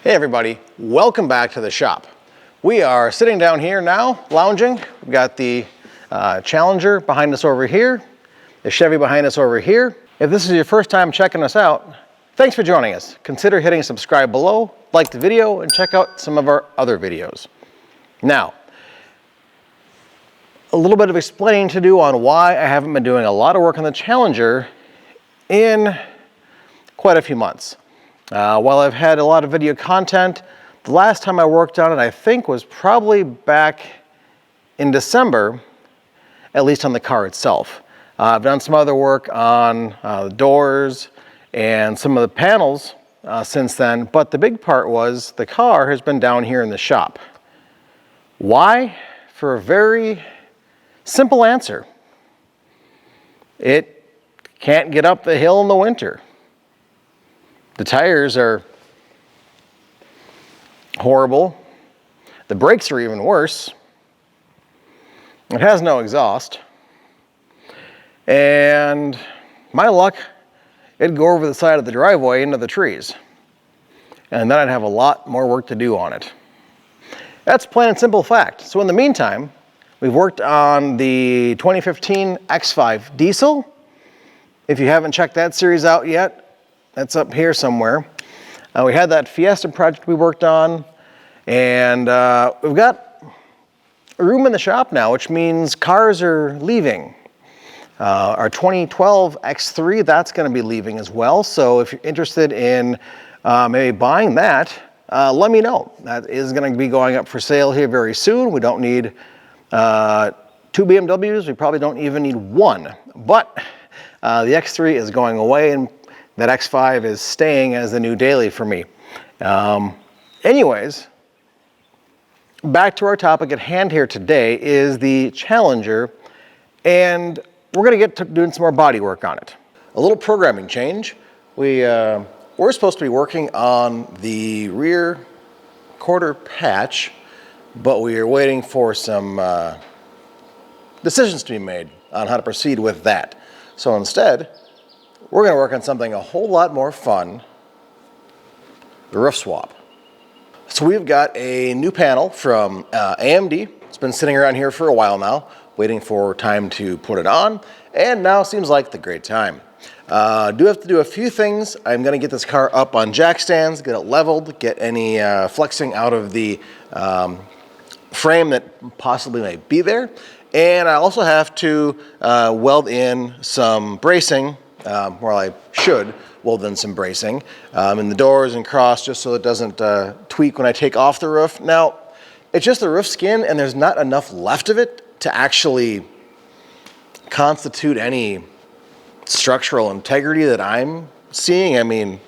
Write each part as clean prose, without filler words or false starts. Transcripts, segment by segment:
Hey everybody, welcome back to the shop. We are sitting down here now, lounging. We've got the Challenger behind us over here, the Chevy behind us over here. If this is your first time checking us out, thanks for joining us. Consider hitting subscribe below, like the video, and check out some of our other videos. Now, a little bit of explaining to do on why I haven't been doing a lot of work on the Challenger in quite a few months. While I've had a lot of video content, the last time I worked on it, I think, was probably back in December, at least on the car itself. I've done some other work on the doors and some of the panels since then, but the big part was the car has been down here in the shop. Why? For a very simple answer. It can't get up the hill in the winter. The tires are horrible. The brakes are even worse. It has no exhaust. And my luck, it'd go over the side of the driveway into the trees. And then I'd have a lot more work to do on it. That's plain and simple fact. So in the meantime, we've worked on the 2015 X5 diesel. If you haven't checked that series out yet, that's up here somewhere. We had that Fiesta project we worked on, and we've got a room in the shop now, which means cars are leaving. Our 2012 X3, that's going to be leaving as well. So if you're interested in maybe buying that, let me know. That is going to be going up for sale here very soon. We don't need 2 BMWs. We probably don't even need one. But the X3 is going away, and that X5 is staying as the new daily for me. Anyways, back to our topic at hand here today is the Challenger, and we're gonna get to doing some more body work on it. A little programming change. We're supposed to be working on the rear quarter patch, but we are waiting for some decisions to be made on how to proceed with that. So instead, we're going to work on something a whole lot more fun, the roof swap. So we've got a new panel from AMD. It's been sitting around here for a while now, waiting for time to put it on, and now seems like the great time. Do have to do a few things. I'm going to get this car up on jack stands, get it leveled, get any flexing out of the frame that possibly may be there, and I also have to weld in some bracing. Well, I should weld in some bracing in the doors and cross, just so it doesn't tweak when I take off the roof. Now, it's just the roof skin, and there's not enough left of it to actually constitute any structural integrity that I'm seeing. I mean,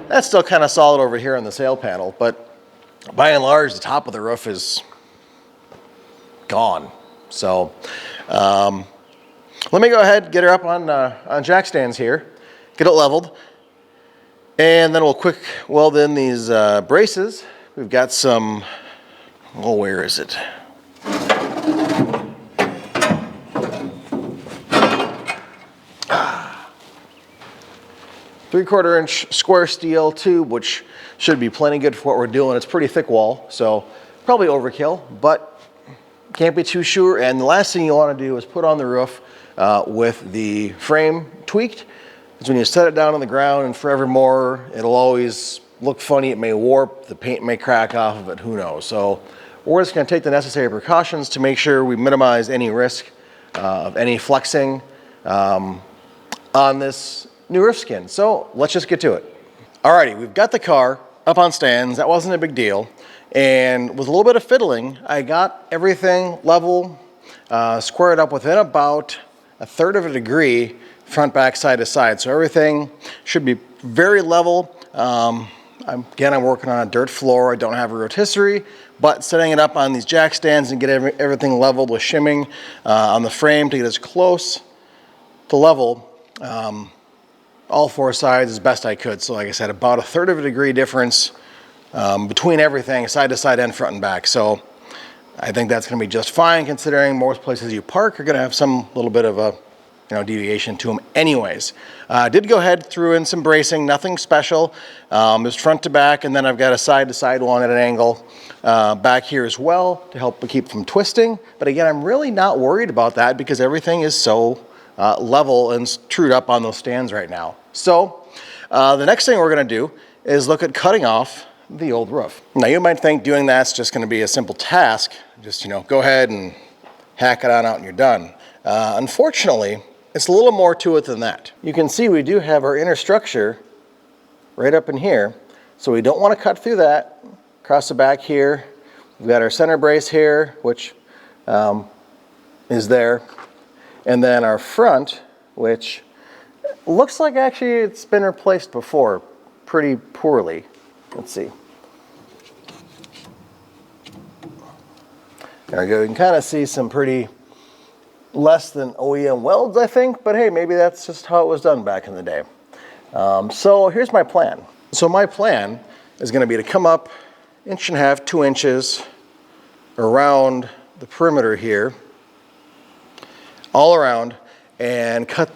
that's still kind of solid over here on the sail panel, but by and large, the top of the roof is gone. So let me go ahead, get her up on jack stands here, get it leveled, and then we'll quick weld in these braces. We've got some, oh, where is it? Three-quarter-inch square steel tube, which should be plenty good for what we're doing. It's pretty thick wall, so probably overkill, but can't be too sure. And the last thing you want to do is put on the roof with the frame tweaked, because when you set it down on the ground and forevermore, it'll always look funny. It may warp, the paint may crack off of it, who knows. So we're just going to take the necessary precautions to make sure we minimize any risk of any flexing on this new roof skin. So let's just get to it. Alrighty, we've got the car up on stands. That wasn't a big deal. And with a little bit of fiddling, I got everything level, squared up within about 1/3 of a degree, front, back, side to side. So everything should be very level. Again, I'm working on a dirt floor. I don't have a rotisserie, but setting it up on these jack stands and get everything leveled with shimming on the frame to get as close to level all four sides as best I could. So like I said, about 1/3 of a degree difference between everything, side to side and front and back. So I think that's going to be just fine, considering most places you park are going to have some little bit of a deviation to them anyways. Did go ahead, threw in some bracing, nothing special. Just front to back, and then I've got a side to side one at an angle back here as well to help keep from twisting. But again, I'm really not worried about that because everything is so level and trued up on those stands right now. So the next thing we're going to do is look at cutting off the old roof. Now you might think doing that's just going to be a simple task. Just go ahead and hack it on out and you're done. Unfortunately, it's a little more to it than that. You can see we do have our inner structure right up in here, so we don't want to cut through that. Across the back here, we've got our center brace here, which is there, and then our front, which looks like actually it's been replaced before pretty poorly. Let's see. There we go. You can kind of see some pretty less than OEM welds, I think, but hey, maybe that's just how it was done back in the day. So here's my plan. So my plan is going to be to come up 1.5 inches, 2 inches around the perimeter here, all around, and cut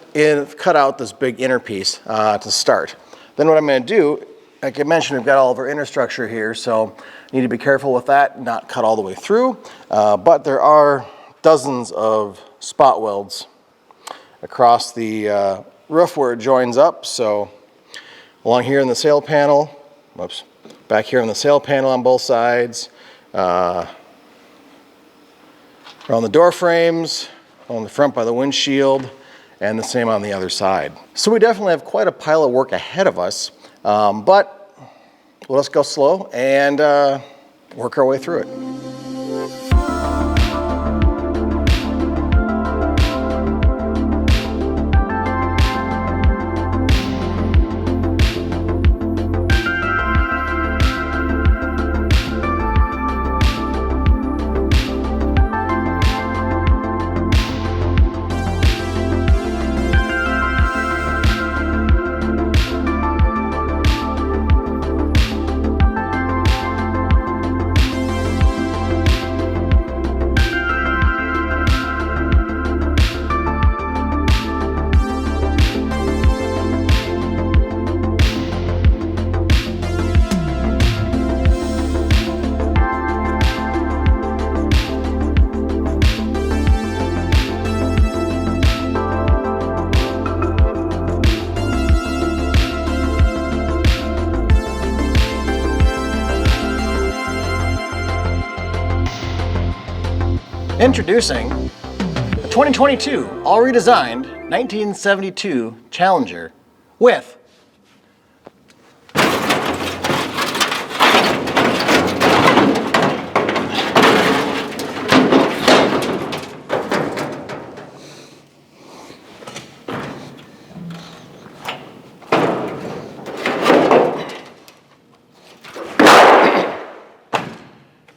out this big inner piece to start. Then what I'm going to do, like I mentioned, we've got all of our inner structure here, so need to be careful with that, not cut all the way through, but there are dozens of spot welds across the roof where it joins up. So along here in the sail panel, whoops, back here on the sail panel on both sides, around the door frames, on the front by the windshield, and the same on the other side. So we definitely have quite a pile of work ahead of us, but let's go slow and work our way through it. Introducing the 2022 all redesigned 1972 Challenger with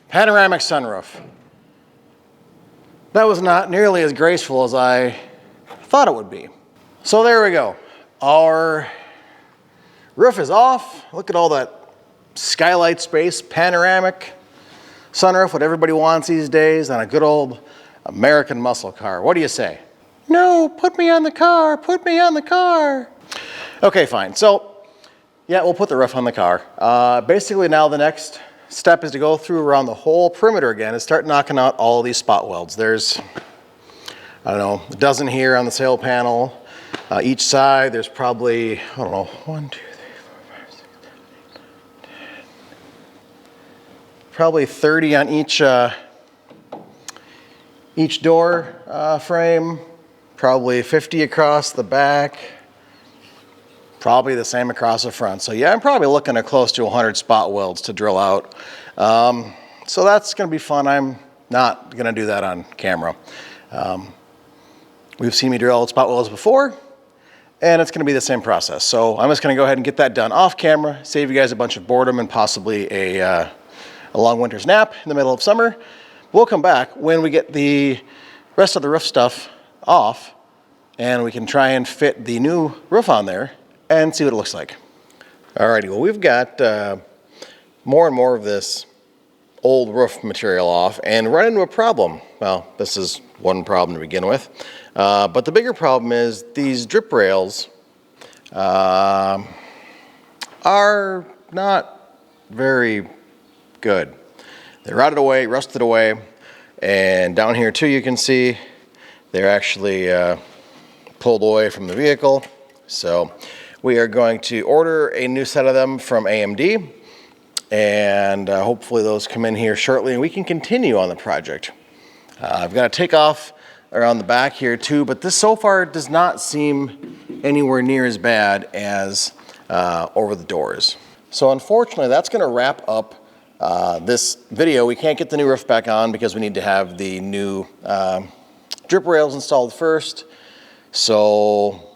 panoramic sunroof. That was not nearly as graceful as I thought it would be. So there we go. Our roof is off. Look at all that skylight space, panoramic sunroof, what everybody wants these days on a good old American muscle car. What do you say? No, put me on the car, put me on the car. Okay, fine. So yeah, we'll put the roof on the car. Basically now the next step is to go through around the whole perimeter again and start knocking out all of these spot welds. There's, I don't know, a dozen here on the sail panel. Each side, there's probably, I don't know, 1, 2, 3, 4, 5, 6, 7, 8, 10. Probably 30 on each door frame. Probably 50 across the back. Probably the same across the front. So yeah, I'm probably looking at close to 100 spot welds to drill out. So that's gonna be fun. I'm not gonna do that on camera. We've seen me drill spot welds before, and it's gonna be the same process. So I'm just gonna go ahead and get that done off camera, save you guys a bunch of boredom and possibly a long winter's nap in the middle of summer. We'll come back when we get the rest of the roof stuff off, and we can try and fit the new roof on there and see what it looks like. Alrighty, well we've got more and more of this old roof material off and run into a problem. Well, this is one problem to begin with. But the bigger problem is these drip rails are not very good. They're rotted away, rusted away, and down here too you can see they're actually pulled away from the vehicle. So we are going to order a new set of them from AMD, and hopefully those come in here shortly and we can continue on the project. I've got to take off around the back here too, but this so far does not seem anywhere near as bad as over the doors. So unfortunately that's going to wrap up this video. We can't get the new roof back on because we need to have the new drip rails installed first. So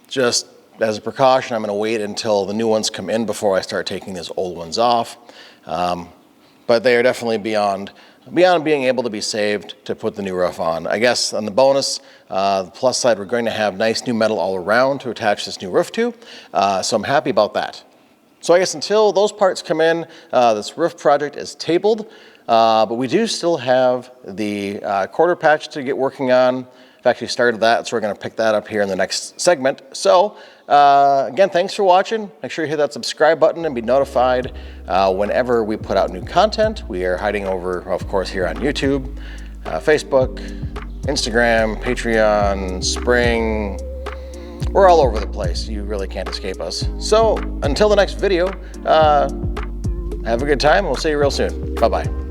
just as a precaution, I'm going to wait until the new ones come in before I start taking these old ones off. But they are definitely beyond being able to be saved to put the new roof on. I guess on the bonus, the plus side, we're going to have nice new metal all around to attach this new roof to. So I'm happy about that. So I guess until those parts come in, this roof project is tabled, but we do still have the quarter patch to get working on. I've actually started that, so we're going to pick that up here in the next segment. So again, thanks for watching. Make sure you hit that subscribe button and be notified whenever we put out new content. We are hiding over, of course, here on YouTube, Facebook, Instagram, Patreon, Spring. We're all over the place. You really can't escape us. So until the next video, have a good time. We'll see you real soon. Bye-bye.